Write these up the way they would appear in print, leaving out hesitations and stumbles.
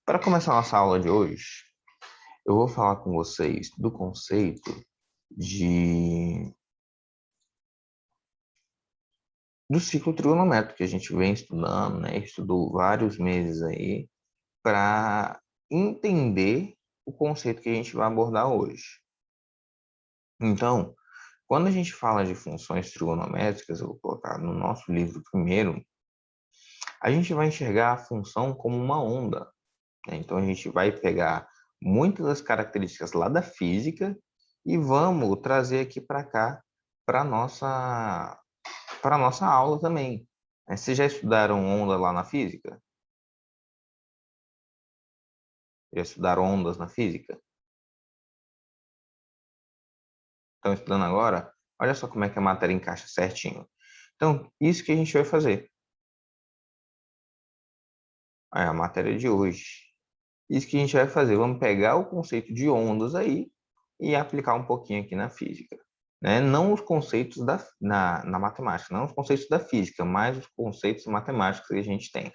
Para começar a nossa aula de hoje, eu vou falar com vocês do conceito de do ciclo trigonométrico que a gente vem estudando, né? Estudou vários meses aí para entender o conceito que a gente vai abordar hoje. Então, quando a gente fala de funções trigonométricas, eu vou colocar no nosso livro primeiro, a gente vai enxergar a função como uma onda, né? Então, a gente vai pegar muitas das características lá da física e vamos trazer aqui para cá para nossa aula também. Vocês já estudaram onda lá na física? Já estudaram ondas na física? Estão estudando agora? Olha só como é que a matéria encaixa certinho. Então, isso que a gente vai fazer. É a matéria de hoje. Isso que a gente vai fazer. Vamos pegar o conceito de ondas aí e aplicar um pouquinho aqui na física. Né? Não os conceitos na matemática, não os conceitos da física, mas os conceitos matemáticos que a gente tem.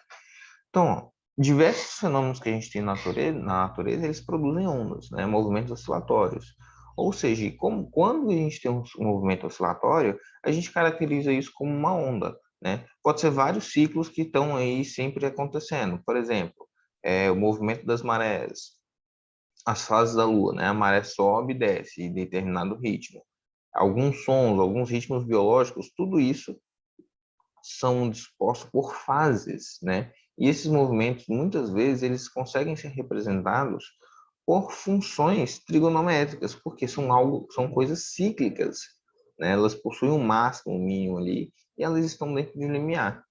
Então, ó, diversos fenômenos que a gente tem na natureza eles produzem ondas, né? Movimentos oscilatórios. Ou seja, quando a gente tem um movimento oscilatório, a gente caracteriza isso como uma onda, né? Pode ser vários ciclos que estão aí sempre acontecendo. Por exemplo, o movimento das marés, as fases da Lua, né? A maré sobe e desce em determinado ritmo. Alguns sons, alguns ritmos biológicos, tudo isso são dispostos por fases, né? E esses movimentos, muitas vezes, eles conseguem ser representados por funções trigonométricas, porque são coisas cíclicas, né? Elas possuem um máximo, um mínimo ali, e elas estão dentro de um limiar.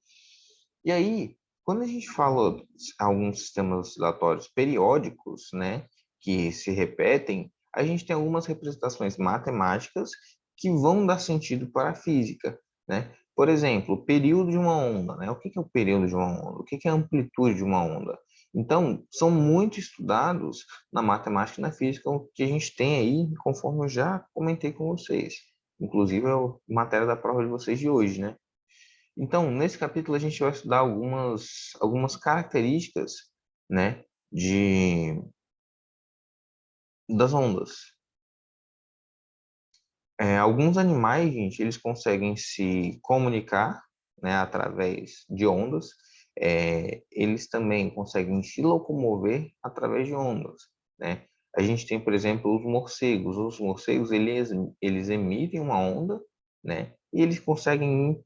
E aí, quando a gente fala de alguns sistemas oscilatórios periódicos, né, que se repetem, a gente tem algumas representações matemáticas que vão dar sentido para a física, né? Por exemplo, o período de uma onda, né? O que é o período de uma onda? O que é a amplitude de uma onda? Então, são muito estudados na matemática e na física o que a gente tem aí, conforme eu já comentei com vocês. Inclusive, é a matéria da prova de vocês de hoje, né? Então, nesse capítulo a gente vai estudar algumas características, né, das ondas. Alguns animais, gente, eles conseguem se comunicar, né, através de ondas. Eles também conseguem se locomover através de ondas, né? A gente tem, por exemplo, os morcegos. Os morcegos, eles emitem uma onda, né? E eles conseguem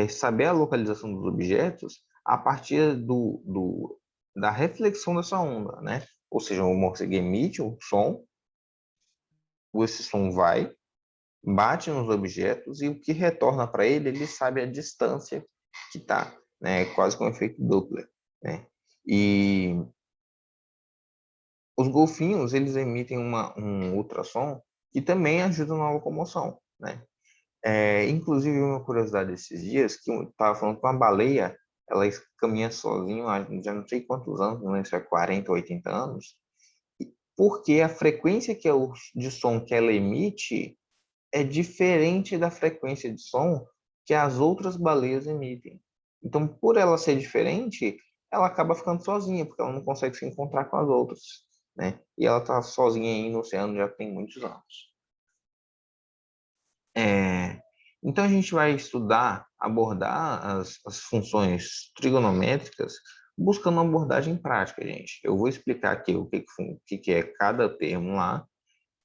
saber a localização dos objetos a partir da reflexão dessa onda, né? Ou seja, o morcego emite um som, esse som vai, bate nos objetos e o que retorna para ele, ele sabe a distância que está, né? Quase com um efeito Doppler, né? E os golfinhos, eles emitem um ultrassom que também ajuda na locomoção, né? Inclusive, uma curiosidade desses dias, que eu estava falando com uma baleia, ela caminha sozinha, já não sei quantos anos, não sei se é 40 ou 80 anos, porque a frequência de som que ela emite é diferente da frequência de som que as outras baleias emitem. Então, por ela ser diferente, ela acaba ficando sozinha, porque ela não consegue se encontrar com as outras, né? E ela está sozinha aí no oceano já tem muitos anos. Então, a gente vai estudar, abordar as funções trigonométricas buscando uma abordagem prática, gente. Eu vou explicar aqui o que é cada termo lá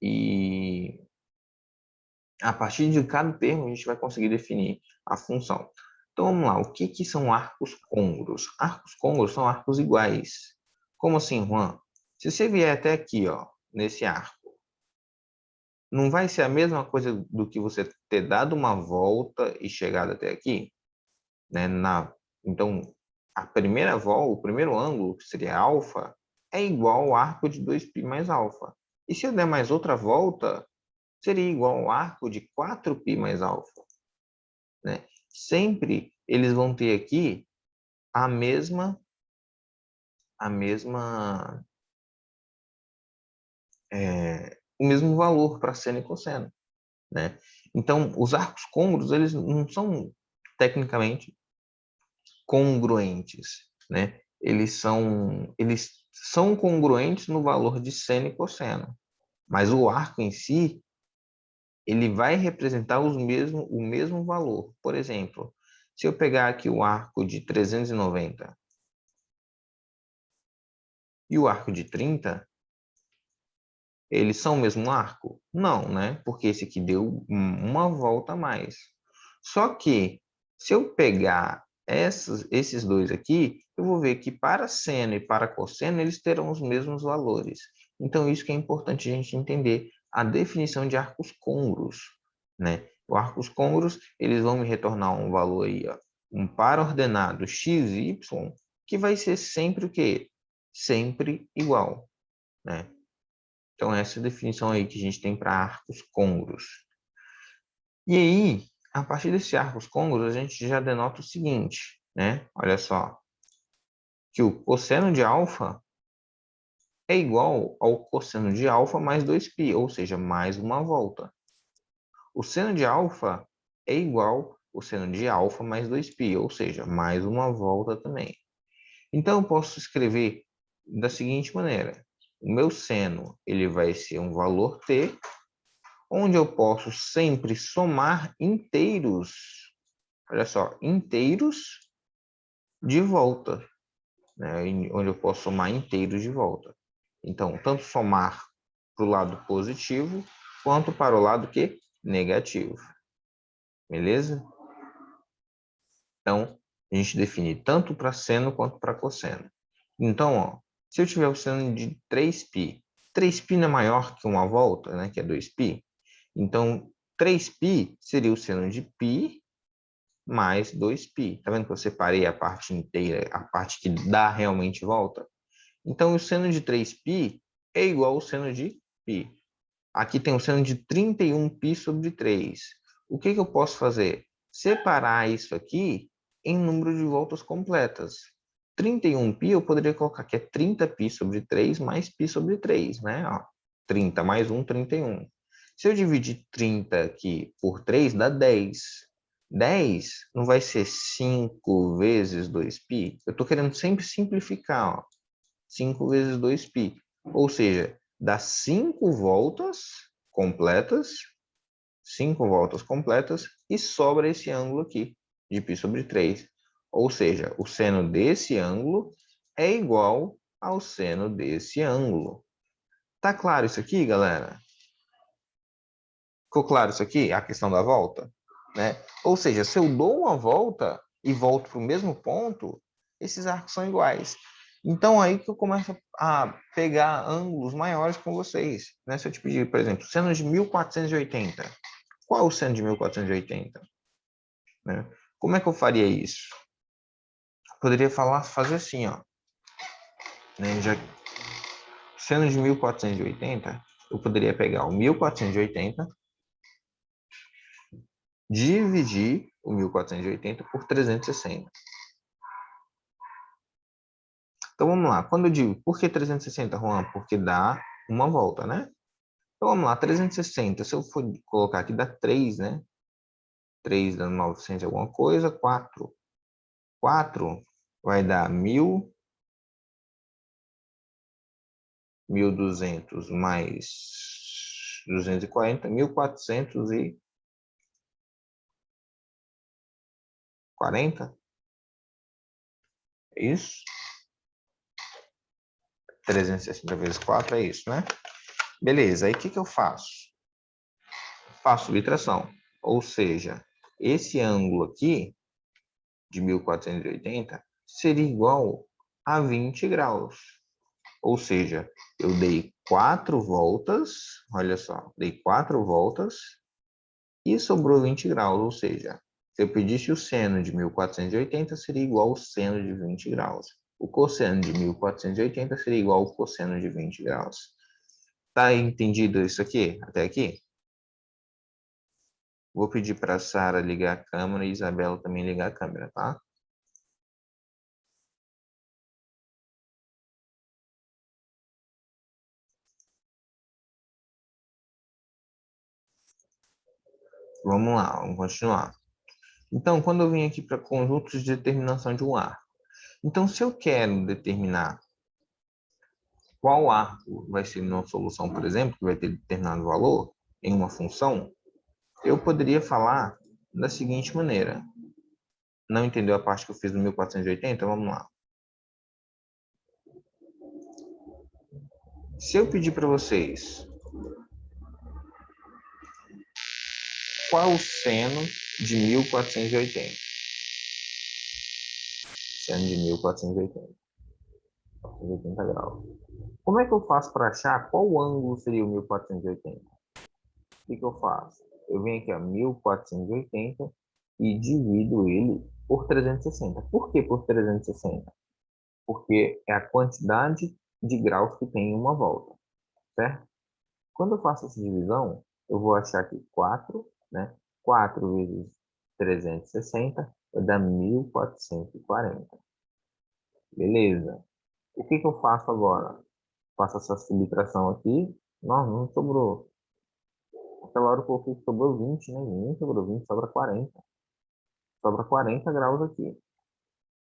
e a partir de cada termo, a gente vai conseguir definir a função. Então, vamos lá. O que são arcos côngruos? Arcos côngruos são arcos iguais. Como assim, Juan? Se você vier até aqui, ó, nesse arco, não vai ser a mesma coisa do que você ter dado uma volta e chegado até aqui? Né? Então, a primeira volta, o primeiro ângulo, que seria alfa, é igual ao arco de 2π mais alfa. E se eu der mais outra volta, seria igual ao arco de 4π mais alfa, né? Sempre eles vão ter aqui a mesma a mesma o mesmo valor para seno e cosseno, né? Então, os arcos côngruos, eles não são tecnicamente congruentes, né? Eles são congruentes no valor de seno e cosseno, mas o arco em si, ele vai representar o mesmo valor. Por exemplo, se eu pegar aqui o arco de 390 e o arco de 30, eles são o mesmo arco? Não, né? Porque esse aqui deu uma volta a mais. Só que, se eu pegar esses dois aqui, eu vou ver que para seno e para cosseno, eles terão os mesmos valores. Então, isso que é importante a gente entender a definição de arcos côngruos, né? Os arcos côngruos, eles vão me retornar um valor aí, ó, um par ordenado x, y, que vai ser sempre o quê? Sempre igual, né? Então, essa é a definição aí que a gente tem para arcos côngruos. E aí, a partir desses arcos côngruos, a gente já denota o seguinte, né? Olha só, que o cosseno de alfa é igual ao cosseno de alfa mais 2π, ou seja, mais uma volta. O seno de alfa é igual ao seno de alfa mais 2π, ou seja, mais uma volta também. Então, eu posso escrever da seguinte maneira. O meu seno ele vai ser um valor t, onde eu posso sempre somar inteiros, olha só, inteiros de volta, né? Onde eu posso somar inteiros de volta. Então, tanto somar para o lado positivo, quanto para o lado que negativo. Beleza? Então, a gente define tanto para seno quanto para cosseno. Então, ó, se eu tiver o seno de 3π, 3π não é maior que uma volta, né, que é 2π. Então, 3π seria o seno de π mais 2π. Tá vendo que eu separei a parte inteira, a parte que dá realmente volta? Então, o seno de 3π é igual ao seno de π. Aqui tem o seno de 31π sobre 3. O que eu posso fazer? Separar isso aqui em número de voltas completas. 31π eu poderia colocar que é 30π sobre 3 mais π sobre 3, né? Ó, 30 mais 1, 31. Se eu dividir 30 aqui por 3, dá 10. 10 não vai ser 5 vezes 2π? Eu estou querendo sempre simplificar, ó. 5 vezes 2π. Ou seja, dá 5 voltas completas, 5 voltas completas, e sobra esse ângulo aqui, de π sobre 3. Ou seja, o seno desse ângulo é igual ao seno desse ângulo. Tá claro isso aqui, galera? Ficou claro isso aqui? A questão da volta? Né? Ou seja, se eu dou uma volta e volto para o mesmo ponto, esses arcos são iguais. Então, aí que eu começo a pegar ângulos maiores com vocês. Né? Se eu te pedir, por exemplo, seno de 1480. Qual é o seno de 1480? Né? Como é que eu faria isso? Eu poderia fazer assim, ó. Né? Seno de 1480, eu poderia pegar o 1480, dividir o 1480 por 360. Então, vamos lá. Quando eu digo, por que 360, Juan? Porque dá uma volta, né? Então, vamos lá. 360, se eu for colocar aqui, dá 3, né? 3 dá 900 e alguma coisa. 4. 4 vai dar 1.000. 1.200 mais 240. 1.440. É isso? 360 vezes 4 é isso, né? Beleza. Aí, o que eu faço? Faço subtração. Ou seja, esse ângulo aqui, de 1480, seria igual a 20 graus. Ou seja, eu dei 4 voltas, olha só, dei 4 voltas e sobrou 20 graus. Ou seja, se eu pedisse o seno de 1480, seria igual ao seno de 20 graus. O cosseno de 1480 seria igual ao cosseno de 20 graus. Tá entendido isso aqui? Até aqui? Vou pedir para a Sara ligar a câmera e a Isabela também ligar a câmera, tá? Vamos lá, vamos continuar. Então, quando eu vim aqui para conjuntos de determinação de um arco. Então, se eu quero determinar qual arco vai ser numa solução, por exemplo, que vai ter determinado valor em uma função, eu poderia falar da seguinte maneira. Não entendeu a parte que eu fiz no 1480? Vamos lá. Se eu pedir para vocês qual o seno de 1480? Seno de 1480. 480 graus. Como é que eu faço para achar qual ângulo seria o 1480? O que eu faço? Eu venho aqui a 1480 e divido ele por 360. Por que por 360? Porque é a quantidade de graus que tem em uma volta, certo? Quando eu faço essa divisão, eu vou achar aqui 4, né? 4 vezes 360 vai dar 1440. Beleza. O que eu faço agora? Faço essa subtração aqui. Não sobrou. Aquela hora eu coloquei que sobrou 20, né? Nem sobrou 20, sobra 40. Sobra 40 graus aqui.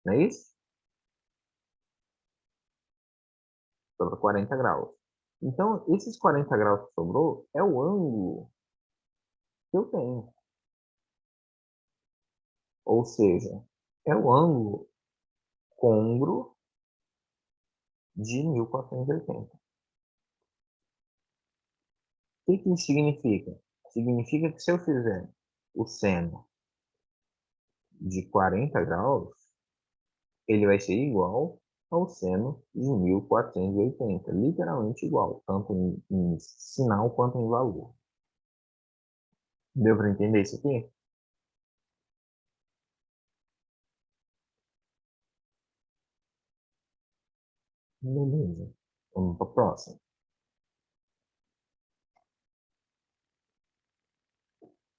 Não é isso? Sobra 40 graus. Então, esses 40 graus que sobrou é o ângulo que eu tenho. Ou seja, é o ângulo côngruo de 1480. O que isso significa? Significa que se eu fizer o seno de 40 graus, ele vai ser igual ao seno de 1480, literalmente igual, tanto em sinal quanto em valor. Deu para entender isso aqui? Beleza. Vamos para a próxima.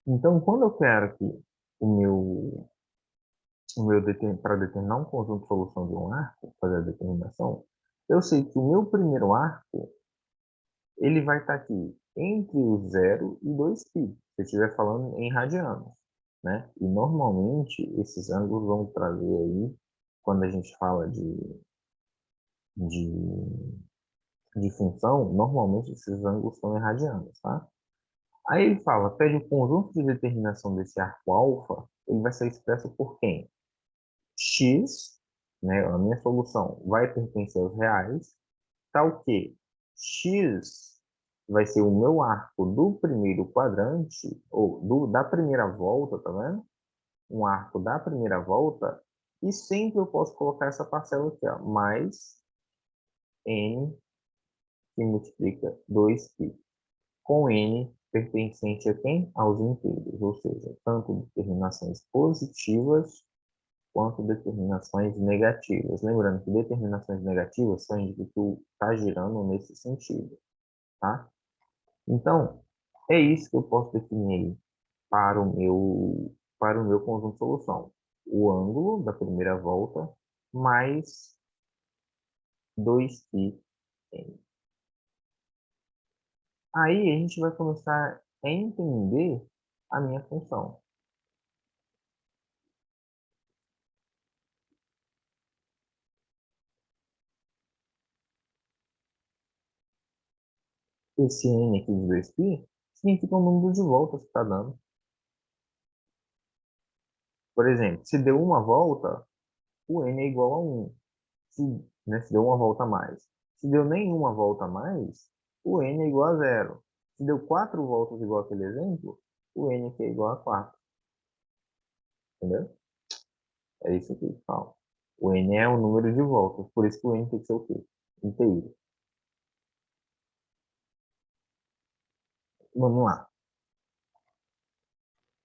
Então, quando eu quero que para determinar um conjunto de solução de um arco, fazer a determinação, eu sei que o meu primeiro arco ele vai estar aqui entre o 0 e 2π, se eu estiver falando em radianos, né? E normalmente esses ângulos vão trazer aí, quando a gente fala de, de função, normalmente esses ângulos são em radianos, tá? Aí ele fala, pede o conjunto de determinação desse arco alfa, ele vai ser expresso por quem? X, né, a minha solução vai pertencer aos reais, tal que X vai ser o meu arco do primeiro quadrante, ou da primeira volta, tá vendo? Um arco da primeira volta, e sempre eu posso colocar essa parcela aqui, ó, mais n, que multiplica 2π, com n pertencente a quem? Aos inteiros, ou seja, tanto determinações positivas quanto determinações negativas. Lembrando que determinações negativas são de que tu está girando nesse sentido, tá? Então, é isso que eu posso definir para o meu conjunto de solução. O ângulo da primeira volta mais 2π. Aí a gente vai começar a entender a minha função. Esse n aqui de 2π significa o número de voltas que está dando. Por exemplo, se deu uma volta, o n é igual a 1. Se deu uma volta a mais. Se deu nenhuma volta a mais, o n é igual a 0. Se deu 4 voltas igual aquele exemplo, o n aqui é igual a 4. Entendeu? É isso aqui que fala. O n é o número de voltas, por isso que o n tem que ser o quê? Inteiro. Vamos lá.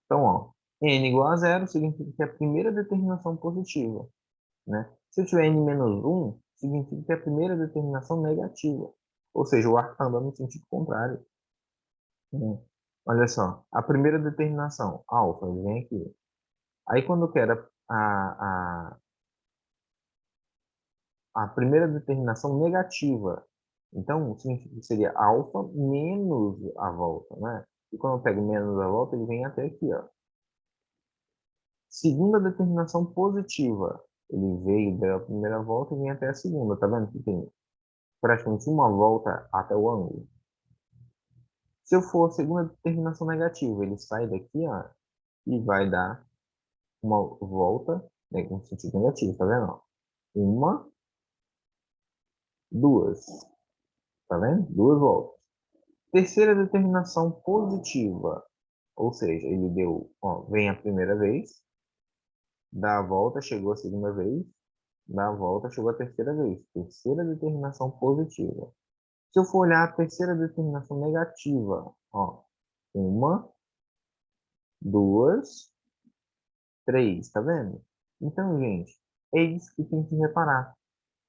Então, ó, n igual a 0 significa que é a primeira determinação positiva, né? Se eu tiver n menos 1, significa que é a primeira determinação negativa. Ou seja, o arco está andando no sentido contrário. Olha só, a primeira determinação, alfa, vem aqui. Aí quando eu quero a primeira determinação negativa, então significa que seria alfa menos a volta, né? E quando eu pego menos a volta, ele vem até aqui, ó. Segunda determinação positiva, ele veio da primeira volta e vem até a segunda, tá vendo que tem praticamente uma volta até o ângulo. Se eu for a segunda determinação negativa, ele sai daqui, ó, e vai dar uma volta, né, com sentido negativo, tá vendo? Ó? Uma, duas, tá vendo? Duas voltas. Terceira determinação positiva, ou seja, ele deu, ó, vem a primeira vez, dá a volta, chegou a segunda vez, dá a volta, chegou a terceira vez. Terceira determinação positiva. Se eu for olhar a terceira determinação negativa, ó, uma, duas, três, tá vendo? Então, gente, é isso que tem que reparar.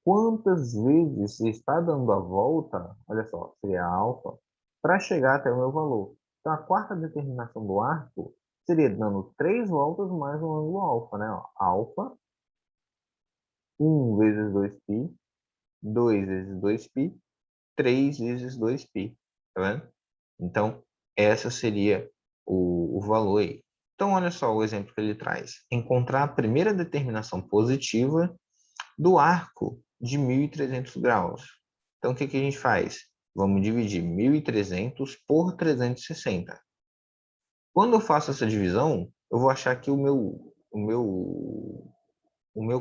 Quantas vezes você está dando a volta, olha só, seria alfa, para chegar até o meu valor. Então, a quarta determinação do arco seria dando três voltas mais um ângulo alfa, né? Ó, alfa, 1 vezes 2π, 2 vezes 2π, 3 vezes 2π, tá vendo? Então, essa seria o valor aí. Então, olha só o exemplo que ele traz. Encontrar a primeira determinação positiva do arco de 1.300 graus. Então, o que a gente faz? Vamos dividir 1.300 por 360. Quando eu faço essa divisão, eu vou achar que o meu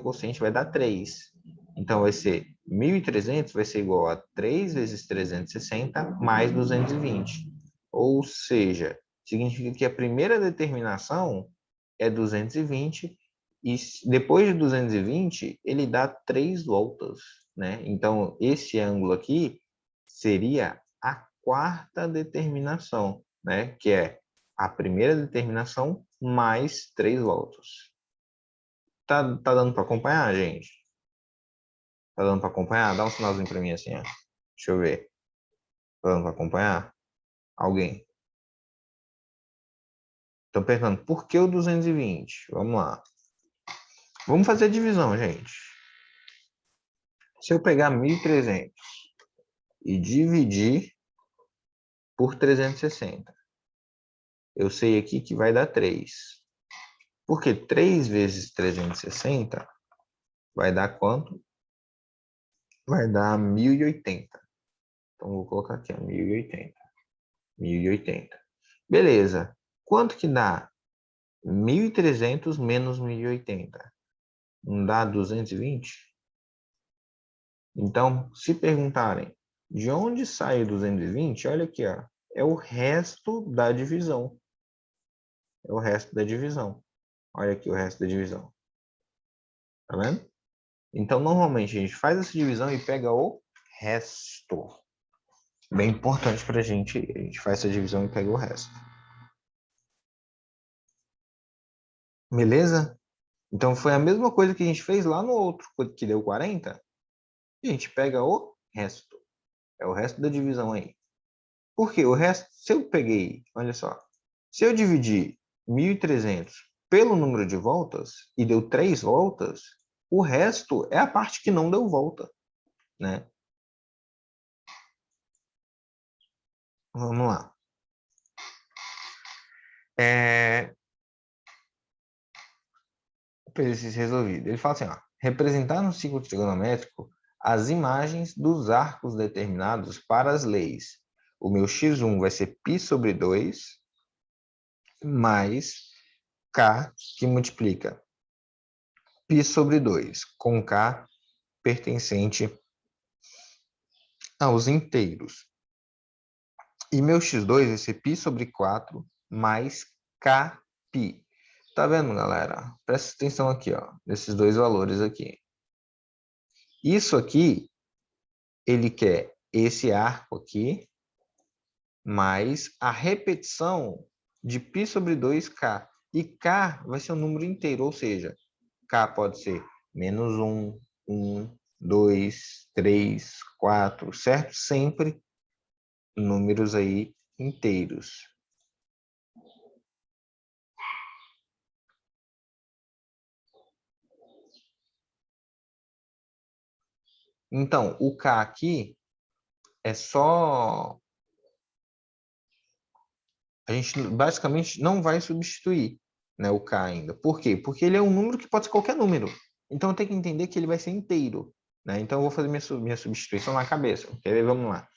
quociente vai dar 3. Então, vai ser 1.300 vai ser igual a 3 vezes 360 mais 220. Ou seja, significa que a primeira determinação é 220 e depois de 220 ele dá 3 voltas, né? Então, esse ângulo aqui seria a quarta determinação, né? Que é a primeira determinação mais 3 voltas. Tá dando para acompanhar, gente? Tá dando para acompanhar? Dá um sinalzinho para mim assim, ó. Deixa eu ver. Tá dando para acompanhar? Alguém? Tô perguntando, por que o 220? Vamos lá. Vamos fazer a divisão, gente. Se eu pegar 1.300 e dividir por 360, eu sei aqui que vai dar 3. Porque 3 vezes 360 vai dar quanto? Vai dar 1.080. Então, vou colocar aqui, 1.080. 1.080. Beleza. Quanto que dá 1.300 menos 1.080? Não dá 220? Então, se perguntarem de onde sai 220, olha aqui, ó, é o resto da divisão. É o resto da divisão. Olha aqui o resto da divisão. Tá vendo? Então, normalmente, a gente faz essa divisão e pega o resto. Bem importante para a gente faz essa divisão e pega o resto. Beleza? Então, foi a mesma coisa que a gente fez lá no outro, que deu 40. A gente pega o resto. É o resto da divisão aí. Porque o resto, se eu peguei, olha só, se eu dividir 1.300 pelo número de voltas e deu 3 voltas, o resto é a parte que não deu volta, né? Vamos lá. O exercício resolvido. Ele fala assim, ó, representar no ciclo trigonométrico as imagens dos arcos determinados para as leis. O meu x1 vai ser π sobre 2 mais k, que multiplica π sobre 2, com k pertencente aos inteiros. E meu x2 vai ser π sobre 4 mais kπ. Tá vendo, galera? Presta atenção aqui, ó, nesses dois valores aqui. Isso aqui, ele quer esse arco aqui, mais a repetição de π sobre 2k. E k vai ser um número inteiro, ou seja, k pode ser menos 1, 2, 3, 4, certo? Sempre números aí inteiros. Então, o k aqui é só... A gente basicamente não vai substituir, né, o k ainda. Por quê? Porque ele é um número que pode ser qualquer número. Então, tem que entender que ele vai ser inteiro. né? Então, eu vou fazer minha substituição na cabeça. Quer ver? Vamos lá.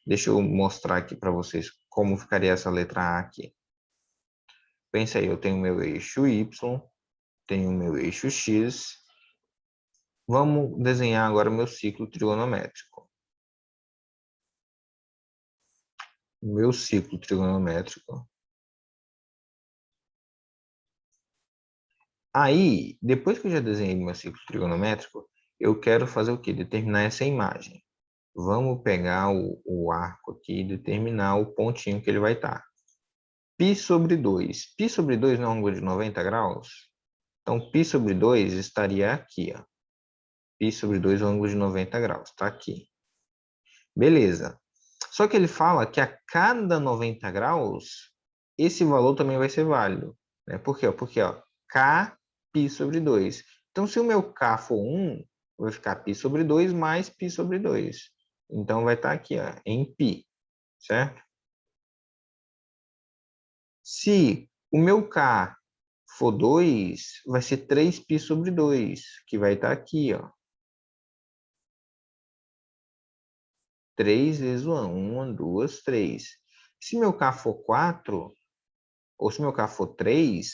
Deixa eu mostrar aqui para vocês como ficaria essa letra A aqui. Pensa aí, eu tenho meu eixo Y, tenho meu eixo X. Vamos desenhar agora o meu ciclo trigonométrico. Meu ciclo trigonométrico. Aí, depois que eu já desenhei meu ciclo trigonométrico, eu quero fazer o quê? Determinar essa imagem. Vamos pegar o arco aqui e determinar o pontinho que ele vai estar. Π sobre 2. Π sobre 2 não é um ângulo de 90 graus? Então, π sobre 2 estaria aqui, ó. Π sobre 2 é um ângulo de 90 graus, está aqui. Beleza. Só que ele fala que a cada 90 graus, esse valor também vai ser válido. Né? Por quê? Porque, ó, K π sobre 2. Então, se o meu K for 1, vai ficar π sobre 2 mais π sobre 2. Então, vai estar aqui, ó, em π, certo? Se o meu K for 2, vai ser 3π sobre 2, que vai estar aqui, ó. 3 vezes o 1, 1, 2, 3. Se meu K for 4, ou se meu K for 3,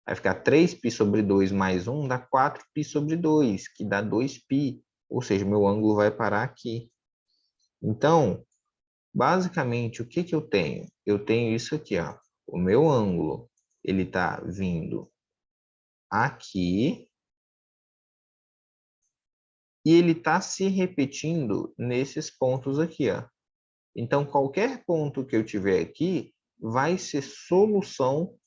vai ficar 3π sobre 2 mais 1, dá 4π sobre 2, que dá 2π. Ou seja, meu ângulo vai parar aqui. Então, basicamente, o que que eu tenho? Eu tenho isso aqui, ó. O meu ângulo, ele está vindo aqui e ele está se repetindo nesses pontos aqui, ó. Então, qualquer ponto que eu tiver aqui vai ser solução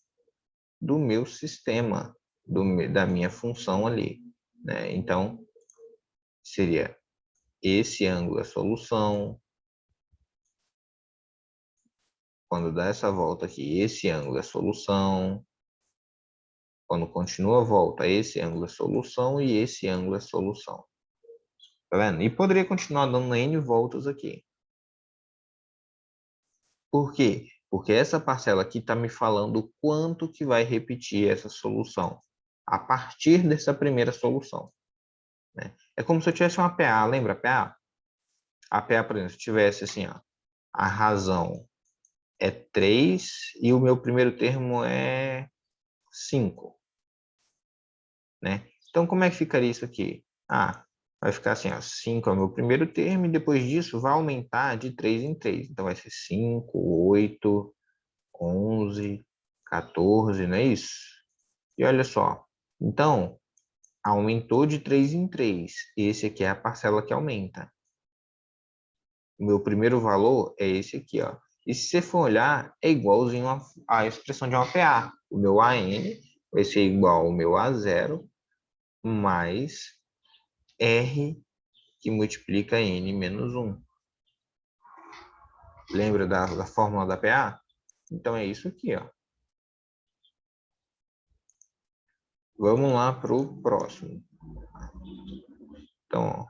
do meu sistema, da minha função ali, né? Então, seria esse ângulo a solução. Quando dá essa volta aqui, esse ângulo é solução. Quando continua a volta, esse ângulo é solução e esse ângulo é solução. Tá vendo? E poderia continuar dando N voltas aqui. Por quê? Porque essa parcela aqui está me falando quanto que vai repetir essa solução a partir dessa primeira solução. Né? É como se eu tivesse uma PA, lembra a PA? A PA, por exemplo, se tivesse assim, ó, a razão é 3 e o meu primeiro termo é 5. Né? Então, como é que ficaria isso aqui? Ah, vai ficar assim, ó, 5 é o meu primeiro termo e depois disso vai aumentar de 3 em 3. Então, vai ser 5, 8, 11, 14, não é isso? E olha só, então, aumentou de 3 em 3. Esse aqui é a parcela que aumenta. O meu primeiro valor é esse aqui, ó. E se você for olhar, é igualzinho à expressão de uma PA. O meu AN vai ser igual ao meu A0 mais R que multiplica N menos 1. Lembra da fórmula da PA? Então é isso aqui, ó. Vamos lá para o próximo. Então, ó,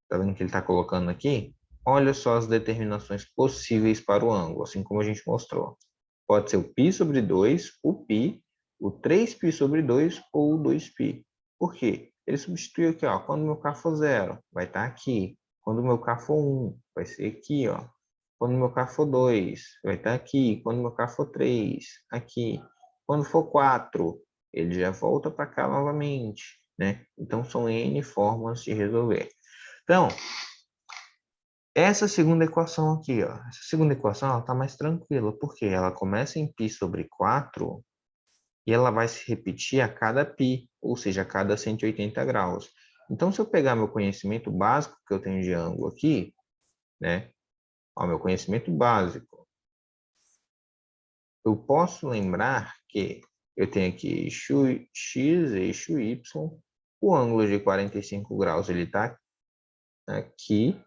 tá vendo que ele está colocando aqui? Olha só as determinações possíveis para o ângulo, assim como a gente mostrou. Pode ser o π sobre 2, o π, o 3π sobre 2 ou o 2π. Por quê? Ele substituiu aqui, ó. Quando o meu K for 0, vai estar aqui. Quando o meu K for 1, vai ser aqui, ó. Quando o meu K for 2, vai estar aqui. Quando o meu K for 3, aqui. Quando for 4, ele já volta para cá novamente, né? Então, são N formas de resolver. Então, essa segunda equação aqui, ó, essa segunda equação ela está mais tranquila, porque ela começa em π sobre 4 e ela vai se repetir a cada π, ou seja, a cada 180 graus. Então, se eu pegar meu conhecimento básico que eu tenho de ângulo aqui, né, ó, meu conhecimento básico, eu posso lembrar que eu tenho aqui eixo x, eixo y, o ângulo de 45 graus ele está aqui,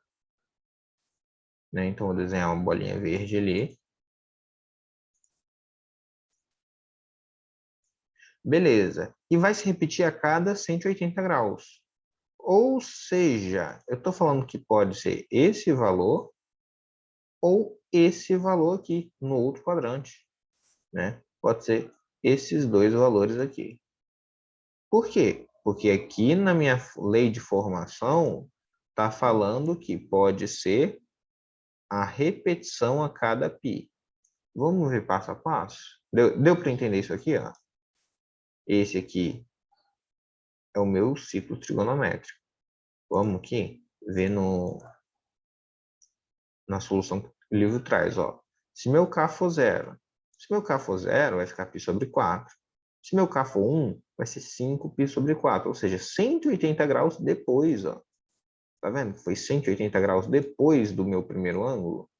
né, então vou desenhar uma bolinha verde ali. Beleza. E vai se repetir a cada 180 graus. Ou seja, eu estou falando que pode ser esse valor ou esse valor aqui no outro quadrante, né? Pode ser esses dois valores aqui. Por quê? Porque aqui na minha lei de formação, está falando que pode ser a repetição a cada π. Vamos ver passo a passo? Deu para entender isso aqui? Ó? Esse aqui é o meu ciclo trigonométrico. Vamos aqui ver na solução que o livro traz. Ó. Se meu K for 0, vai ficar π sobre 4. Se meu K for 1, vai ser 5π sobre 4, ou seja, 180 graus depois. Ó. Tá vendo? Foi 180 graus depois do meu primeiro ângulo.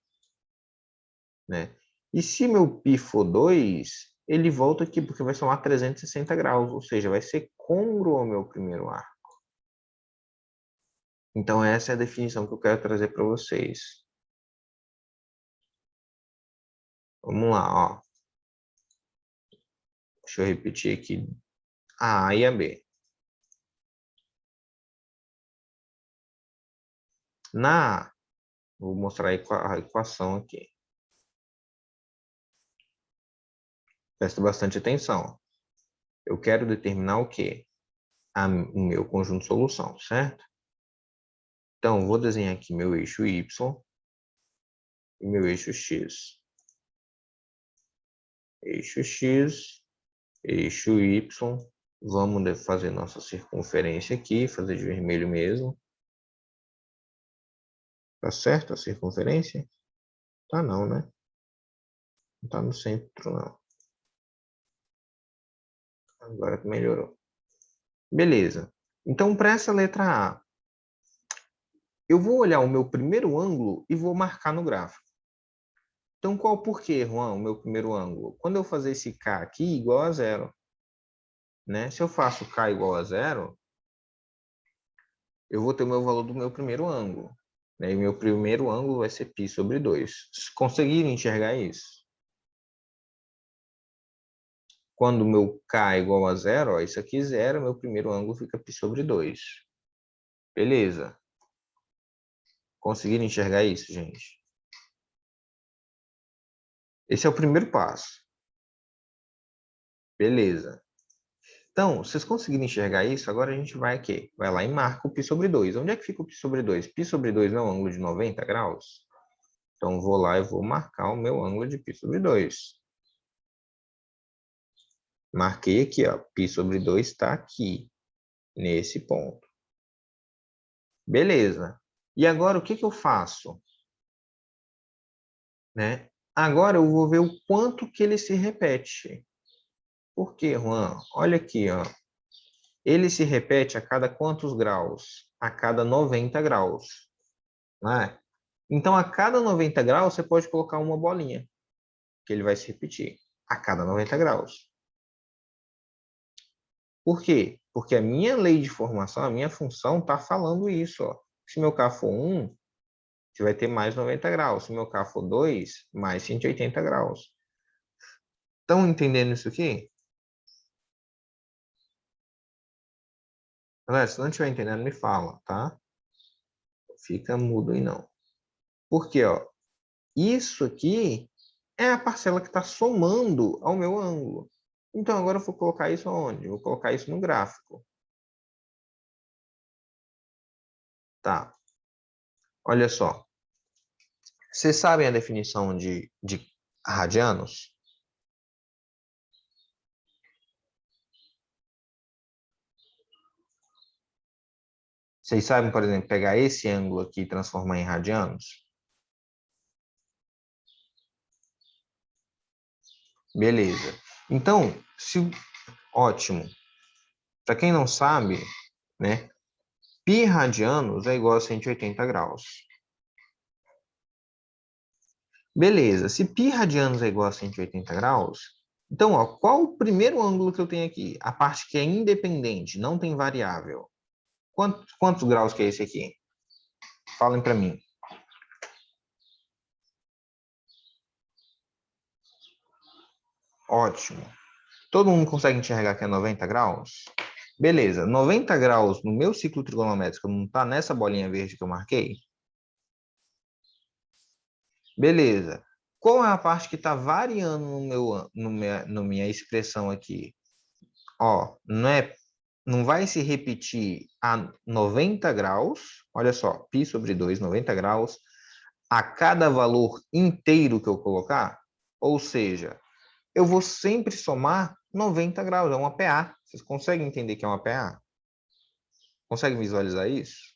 Né? E se meu π for 2, ele volta aqui, porque vai somar 360 graus, ou seja, vai ser côngruo ao meu primeiro arco. Então, essa é a definição que eu quero trazer para vocês. Vamos lá, ó. Deixa eu repetir aqui. A A e a B. Na A, vou mostrar a equação aqui. Presta bastante atenção. Eu quero determinar o quê? O meu conjunto de solução, certo? Então, vou desenhar aqui meu eixo Y e meu eixo X. Eixo X, eixo Y. Vamos fazer nossa circunferência aqui, fazer de vermelho mesmo. Tá certo a circunferência? Tá não, né? Não tá no centro, não. Agora que melhorou. Beleza. Então, para essa letra A, eu vou olhar o meu primeiro ângulo e vou marcar no gráfico. Então, por que, Juan, o meu primeiro ângulo? Quando eu fazer esse K aqui igual a 0, né? Se eu faço K igual a 0, eu vou ter o meu valor do meu primeiro ângulo. Né? E meu primeiro ângulo vai ser π sobre 2. Conseguiram enxergar isso? Quando o meu K é igual a 0, ó, isso aqui é 0, meu primeiro ângulo fica π sobre 2. Beleza. Conseguiram enxergar isso, gente? Esse é o primeiro passo. Beleza. Então, vocês conseguiram enxergar isso, agora a gente vai aqui. Vai lá e marca o π sobre 2. Onde é que fica o π sobre 2? Π sobre 2 não é um ângulo de 90 graus? Então, vou lá e vou marcar o meu ângulo de π sobre 2. Marquei aqui, ó. Π sobre 2 está aqui, nesse ponto. Beleza. E agora, o que eu faço? Né? Agora, eu vou ver o quanto que ele se repete. Por quê, Juan? Olha aqui, ó. Ele se repete a cada quantos graus? A cada 90 graus. Né? Então, a cada 90 graus, você pode colocar uma bolinha, que ele vai se repetir a cada 90 graus. Por quê? Porque a minha lei de formação, a minha função está falando isso. Ó. Se meu K for 1, você vai ter mais 90 graus. Se meu K for 2, mais 180 graus. Estão entendendo isso aqui? Galera, se não estiver entendendo, me fala, tá? Fica mudo aí não. Por quê? Ó? Isso aqui é a parcela que está somando ao meu ângulo. Então, agora eu vou colocar isso aonde? Vou colocar isso no gráfico. Tá. Olha só. Vocês sabem a definição de radianos? Vocês sabem, por exemplo, pegar esse ângulo aqui e transformar em radianos? Beleza. Então, ótimo. Para quem não sabe, né, π radianos é igual a 180 graus. Beleza. Se π radianos é igual a 180 graus, então, ó, qual o primeiro ângulo que eu tenho aqui? A parte que é independente, não tem variável. Quantos graus que é esse aqui? Falem para mim. Ótimo. Todo mundo consegue enxergar que é 90 graus? Beleza. 90 graus no meu ciclo trigonométrico não está nessa bolinha verde que eu marquei? Beleza. Qual é a parte que está variando no minha expressão aqui? Ó, não é não vai se repetir a 90 graus, olha só, π sobre 2, 90 graus, a cada valor inteiro que eu colocar, ou seja, eu vou sempre somar 90 graus, é uma PA. Vocês conseguem entender que é uma PA? Conseguem visualizar isso?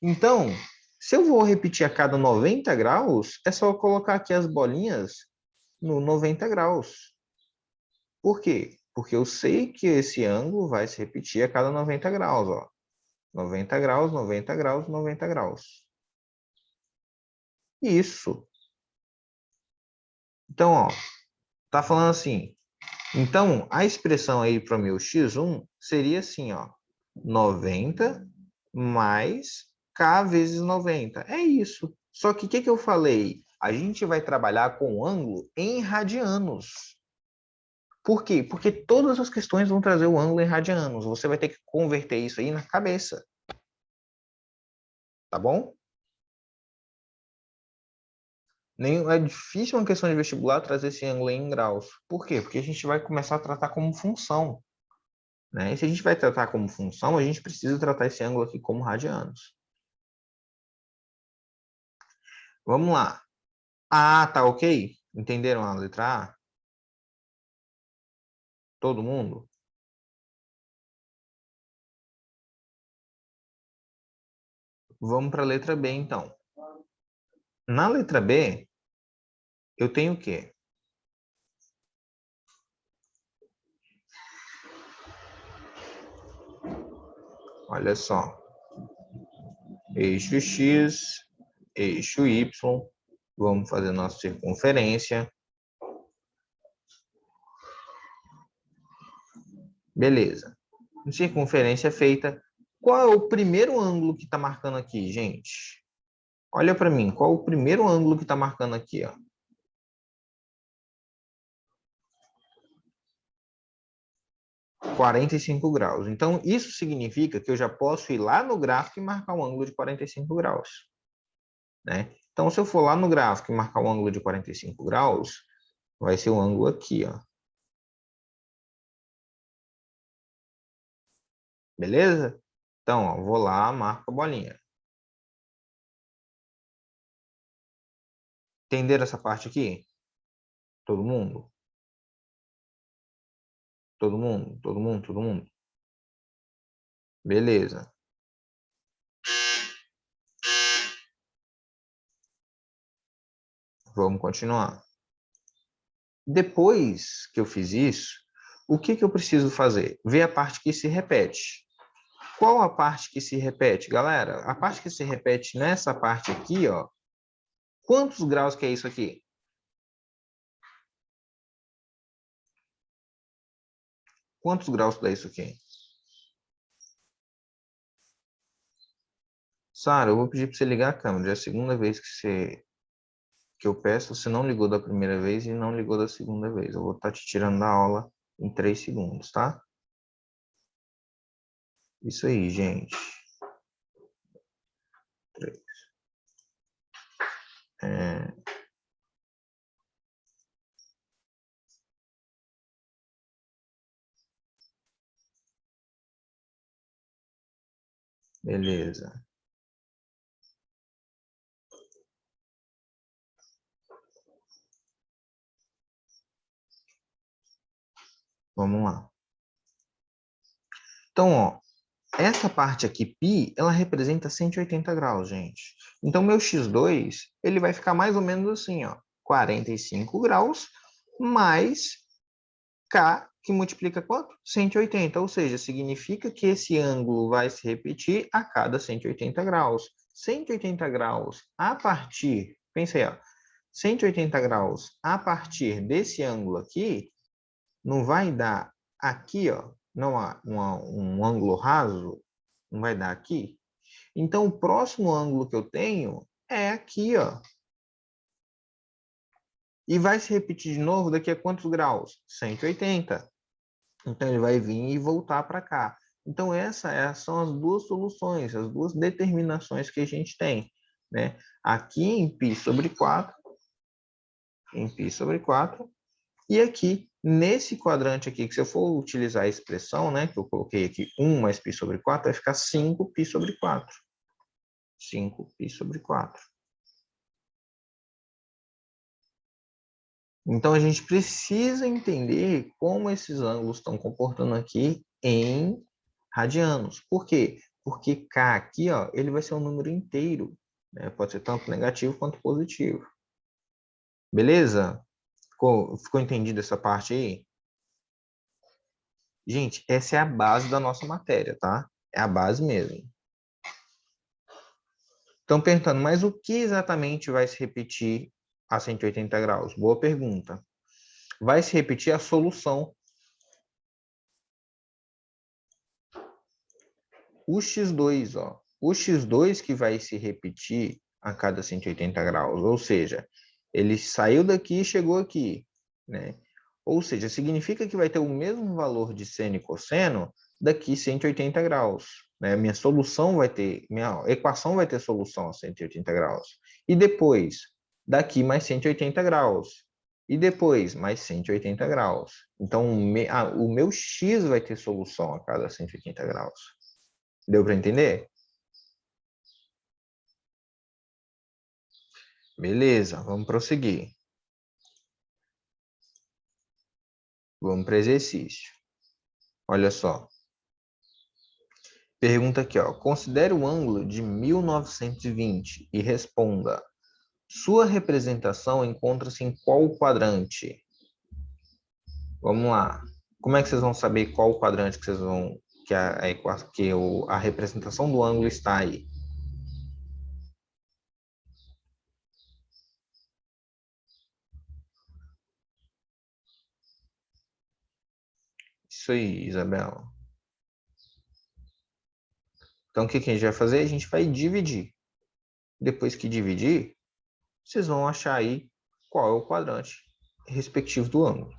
Então, se eu vou repetir a cada 90 graus, é só eu colocar aqui as bolinhas no 90 graus. Por quê? Porque eu sei que esse ângulo vai se repetir a cada 90 graus, ó. 90 graus, 90 graus, 90 graus. Isso. Então, ó, tá falando assim. Então, a expressão aí para o meu x1 seria assim, ó. 90 mais k vezes 90. É isso. Só que o que eu falei? A gente vai trabalhar com o ângulo em radianos. Por quê? Porque todas as questões vão trazer o ângulo em radianos. Você vai ter que converter isso aí na cabeça. Tá bom? Nem, é difícil uma questão de vestibular trazer esse ângulo em graus. Por quê? Porque a gente vai começar a tratar como função. Né? E se a gente vai tratar como função, a gente precisa tratar esse ângulo aqui como radianos. Vamos lá. A, tá ok? Entenderam a letra A? Todo mundo? Vamos para a letra B, então. Na letra B, eu tenho o quê? Olha só. Eixo X, eixo Y. Vamos fazer nossa circunferência. Beleza. Circunferência feita. Qual é o primeiro ângulo que está marcando aqui, gente? Olha para mim, qual é o primeiro ângulo que está marcando aqui? Ó? 45 graus. Então, isso significa que eu já posso ir lá no gráfico e marcar um ângulo de 45 graus. Né? Então, se eu for lá no gráfico e marcar um ângulo de 45 graus, vai ser o ângulo aqui. Ó. Beleza? Então, ó, vou lá, marco a bolinha. Entenderam essa parte aqui? Todo mundo? Todo mundo? Todo mundo? Todo mundo? Beleza. Vamos continuar. Depois que eu fiz isso, o que eu preciso fazer? Ver a parte que se repete. Qual a parte que se repete, galera? A parte que se repete nessa parte aqui, ó. Quantos graus que é isso aqui? Quantos graus dá isso aqui? Sara, eu vou pedir para você ligar a câmera. Já é a segunda vez que eu peço. Você não ligou da primeira vez e não ligou da segunda vez. Eu vou estar te tirando da aula em 3 segundos, tá? Isso aí, gente. 3. É... Beleza. Vamos lá. Então, ó, essa parte aqui, π, ela representa 180 graus, gente. Então, meu x2, ele vai ficar mais ou menos assim, ó. 45 graus mais k, que multiplica quanto? 180, ou seja, significa que esse ângulo vai se repetir a cada 180 graus. 180 graus a partir, pensa aí, ó, 180 graus a partir desse ângulo aqui, não vai dar aqui, ó, não há um ângulo raso, não vai dar aqui. Então, o próximo ângulo que eu tenho é aqui, ó. E vai se repetir de novo daqui a quantos graus? 180. Então, ele vai vir e voltar para cá. Então, essas são as duas soluções, as duas determinações que a gente tem. Né? Aqui em π sobre 4, E aqui, nesse quadrante aqui, que se eu for utilizar a expressão, né, que eu coloquei aqui 1 mais π sobre 4, vai ficar 5π sobre 4. 5π sobre 4. Então, a gente precisa entender como esses ângulos estão comportando aqui em radianos. Por quê? Porque K aqui, ó, ele vai ser um número inteiro, né? Pode ser tanto negativo quanto positivo. Beleza? Ficou entendido essa parte aí? Gente, essa é a base da nossa matéria, tá? É a base mesmo. Estão perguntando, mas o que exatamente vai se repetir a 180 graus? Boa pergunta. Vai se repetir a solução. O x2, ó. O x2 que vai se repetir a cada 180 graus. Ou seja, ele saiu daqui e chegou aqui, né? Ou seja, significa que vai ter o mesmo valor de seno e cosseno daqui 180 graus. Né? Minha equação vai ter solução a 180 graus. E depois, daqui mais 180 graus. E depois, mais 180 graus. Então, o meu x vai ter solução a cada 180 graus. Deu para entender? Beleza, vamos prosseguir. Vamos para exercício. Olha só. Pergunta aqui, ó. Considere o ângulo de 1920 e responda. Sua representação encontra-se em qual quadrante? Vamos lá. Como é que vocês vão saber qual quadrante que vocês vão a representação do ângulo está aí? Isso aí, Isabel. Então, o que a gente vai fazer? A gente vai dividir. Depois que dividir, vocês vão achar aí qual é o quadrante respectivo do ângulo.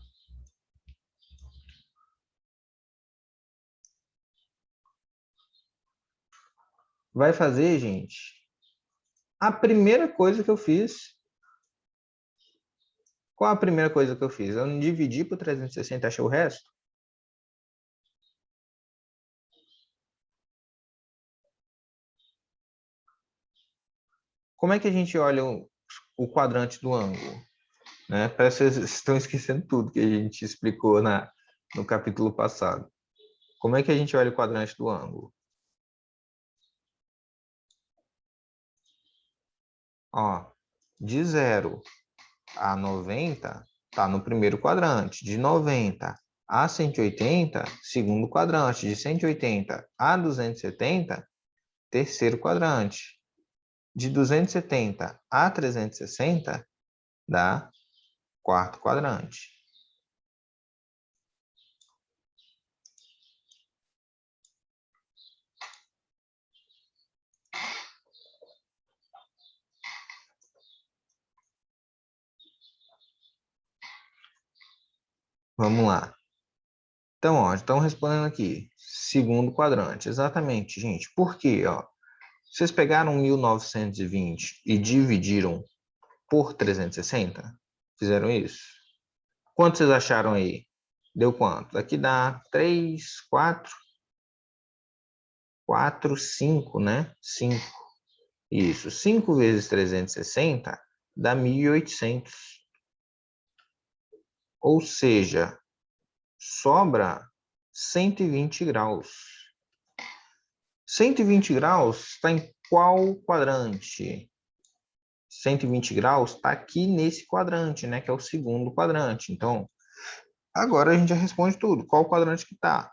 Vai fazer, gente, a primeira coisa que eu fiz. Qual a primeira coisa que eu fiz? Eu não dividi por 360 e achei o resto? Como é que a gente olha o quadrante do ângulo? Né? Parece que vocês estão esquecendo tudo que a gente explicou no capítulo passado. Como é que a gente olha o quadrante do ângulo? Ó, de 0 a 90 está no primeiro quadrante. De 90 a 180, segundo quadrante. De 180 a 270, terceiro quadrante. De 270 a 360, dá quarto quadrante. Vamos lá. Então, ó, estão respondendo aqui. Segundo quadrante. Exatamente, gente. Por quê? Ó? Vocês pegaram 1920 e dividiram por 360? Fizeram isso? Quanto vocês acharam aí? Deu quanto? Aqui dá 3, 4, 5, né? 5. Isso. 5 vezes 360 dá 1.800. Ou seja, sobra 120 graus. 120 graus está em qual quadrante? 120 graus está aqui nesse quadrante, né? Que é o segundo quadrante. Então, agora a gente já responde tudo. Qual quadrante que está?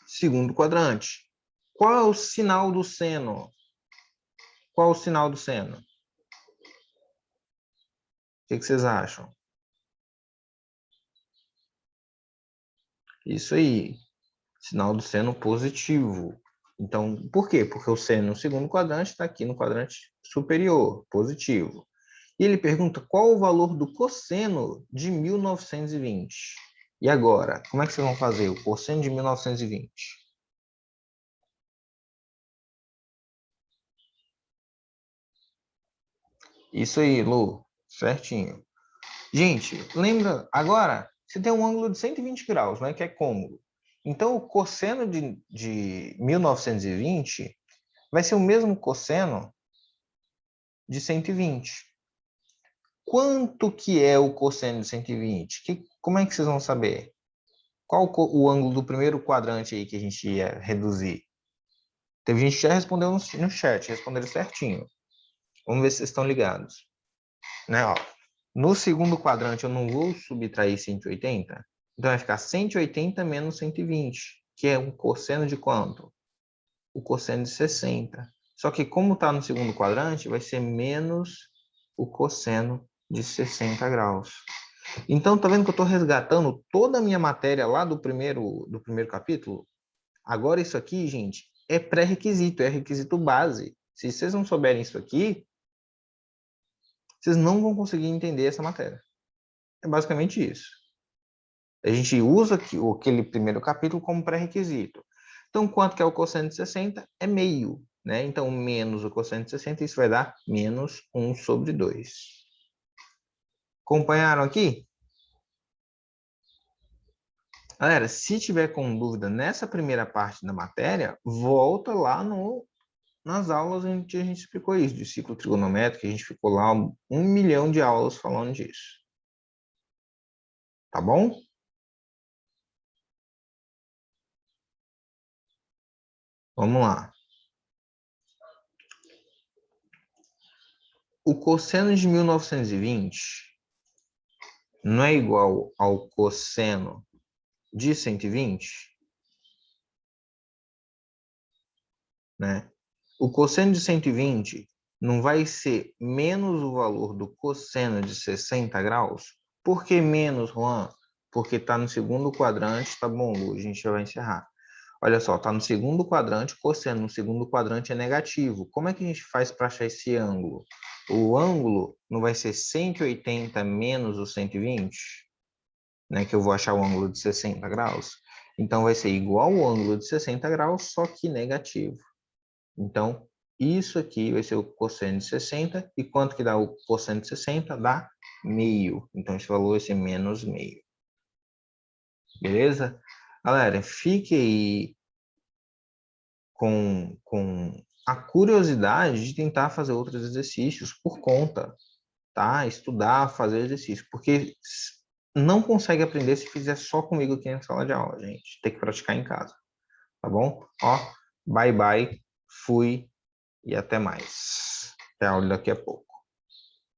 Segundo quadrante. Qual é o sinal do seno? Qual é o sinal do seno? O que vocês acham? Isso aí. Sinal do seno positivo. Então, por quê? Porque o seno no segundo quadrante está aqui no quadrante superior, positivo. E ele pergunta qual o valor do cosseno de 1920. E agora, como é que vocês vão fazer o cosseno de 1920? Isso aí, Lu, certinho. Gente, lembra, agora, você tem um ângulo de 120 graus, né, que é cômodo. Então, o cosseno de 1920 vai ser o mesmo cosseno de 120. Quanto que é o cosseno de 120? Como é que vocês vão saber? Qual o ângulo do primeiro quadrante aí que a gente ia reduzir? Teve gente que já respondeu no chat, responderam certinho. Vamos ver se vocês estão ligados. Né, ó. No segundo quadrante eu não vou subtrair 180, então vai ficar 180 menos 120, que é um cosseno de quanto? O cosseno de 60. Só que como está no segundo quadrante, vai ser menos o cosseno de 60 graus. Então, tá vendo que eu estou resgatando toda a minha matéria lá do primeiro capítulo? Agora, isso aqui, gente, é pré-requisito, é requisito base. Se vocês não souberem isso aqui, vocês não vão conseguir entender essa matéria. É basicamente isso. A gente usa aquele primeiro capítulo como pré-requisito. Então, quanto que é o cosseno de 60? É meio, né? Então, menos o cosseno de 60, isso vai dar menos 1 sobre 2. Acompanharam aqui? Galera, se tiver com dúvida nessa primeira parte da matéria, volta lá nas aulas em que a gente explicou isso, de ciclo trigonométrico, a gente ficou lá 1 milhão de aulas falando disso. Tá bom? Vamos lá. O cosseno de 1920 não é igual ao cosseno de 120, né? O cosseno de 120 não vai ser menos o valor do cosseno de 60 graus? Por que menos, Juan? Porque está no segundo quadrante, tá bom, Lu? A gente já vai encerrar. Olha só, está no segundo quadrante, cosseno no segundo quadrante é negativo. Como é que a gente faz para achar esse ângulo? O ângulo não vai ser 180 menos o 120, né? Que eu vou achar o ângulo de 60 graus. Então, vai ser igual ao ângulo de 60 graus, só que negativo. Então, isso aqui vai ser o cosseno de 60. E quanto que dá o cosseno de 60? Dá meio. Então, esse valor vai ser menos meio. Beleza? Galera, fique aí com a curiosidade de tentar fazer outros exercícios por conta, tá? Estudar, fazer exercício, porque não consegue aprender se fizer só comigo aqui na sala de aula, gente. Tem que praticar em casa, tá bom? Ó, bye bye, fui e até mais. Até a aula daqui a pouco.